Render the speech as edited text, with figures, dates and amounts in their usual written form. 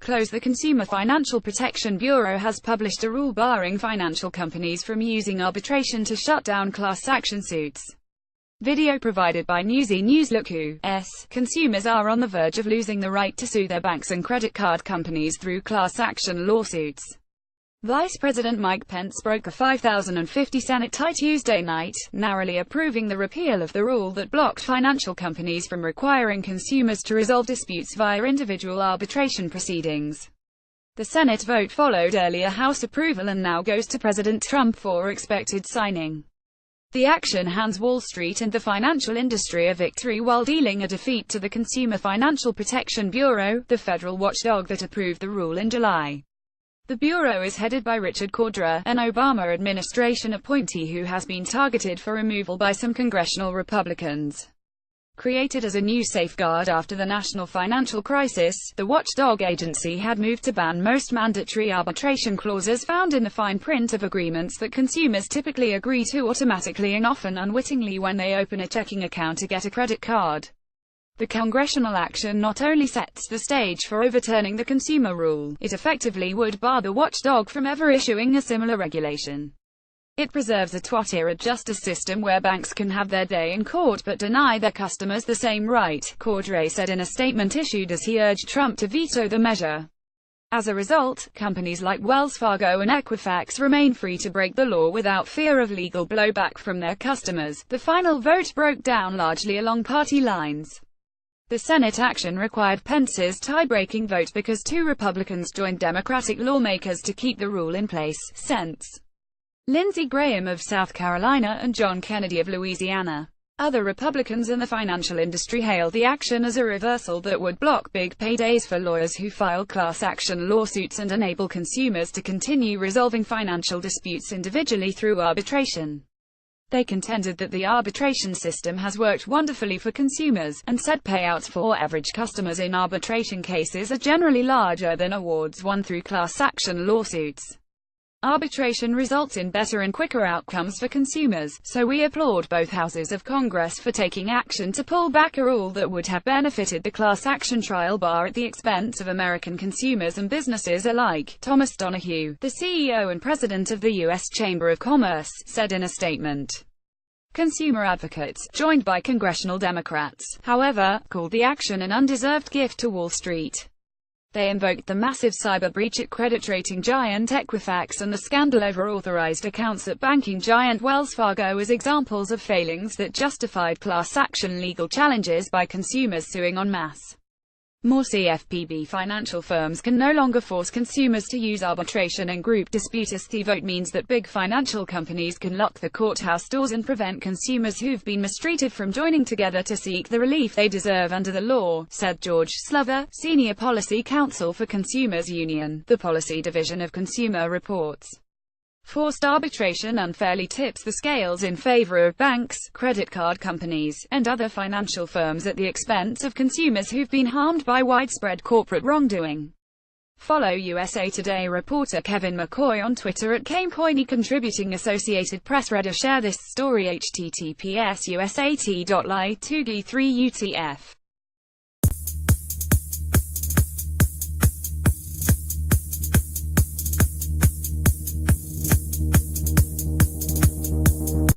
close. The Consumer Financial Protection Bureau has published a rule barring financial companies from using arbitration to shut down class action suits. Video provided by Newsy News. Look who's consumers are on the verge of losing the right to sue their banks and credit card companies through class action lawsuits. Vice President Mike Pence broke a 5,050 Senate tie Tuesday night, narrowly approving the repeal of the rule that blocked financial companies from requiring consumers to resolve disputes via individual arbitration proceedings. The Senate vote followed earlier House approval and now goes to President Trump for expected signing. The action hands Wall Street and the financial industry a victory while dealing a defeat to the Consumer Financial Protection Bureau, the federal watchdog that approved the rule in July. The Bureau is headed by Richard Cordray, an Obama administration appointee who has been targeted for removal by some congressional Republicans. Created as a new safeguard after the national financial crisis, the watchdog agency had moved to ban most mandatory arbitration clauses found in the fine print of agreements that consumers typically agree to automatically and often unwittingly when they open a checking account or get a credit card. The congressional action not only sets the stage for overturning the consumer rule, it effectively would bar the watchdog from ever issuing a similar regulation. It preserves a two-tier justice system where banks can have their day in court but deny their customers the same right, Cordray said in a statement issued as he urged Trump to veto the measure. As a result, companies like Wells Fargo and Equifax remain free to break the law without fear of legal blowback from their customers. The final vote broke down largely along party lines. The Senate action required Pence's tie-breaking vote because two Republicans joined Democratic lawmakers to keep the rule in place. Senators Lindsey Graham of South Carolina and John Kennedy of Louisiana. Other Republicans in the financial industry hailed the action as a reversal that would block big paydays for lawyers who file class action lawsuits and enable consumers to continue resolving financial disputes individually through arbitration. They contended that the arbitration system has worked wonderfully for consumers, and said payouts for average customers in arbitration cases are generally larger than awards won through class action lawsuits. Arbitration results in better and quicker outcomes for consumers, so we applaud both houses of Congress for taking action to pull back a rule that would have benefited the class action trial bar at the expense of American consumers and businesses alike, Thomas Donahue, the CEO and president of the U.S. Chamber of Commerce, said in a statement. Consumer advocates, joined by congressional Democrats, however, called the action an undeserved gift to Wall Street. They invoked the massive cyber breach at credit rating giant Equifax and the scandal over authorized accounts at banking giant Wells Fargo as examples of failings that justified class action legal challenges by consumers suing en masse. More CFPB financial firms can no longer force consumers to use arbitration and group disputes. The vote means that big financial companies can lock the courthouse doors and prevent consumers who've been mistreated from joining together to seek the relief they deserve under the law, said George Slover, Senior Policy Counsel for Consumers Union, the policy division of Consumer Reports. Forced arbitration unfairly tips the scales in favor of banks, credit card companies, and other financial firms at the expense of consumers who've been harmed by widespread corporate wrongdoing. Follow USA Today reporter Kevin McCoy on Twitter at KameCoiny. Contributing Associated Press reader, share this story https://usat.ly2g3utf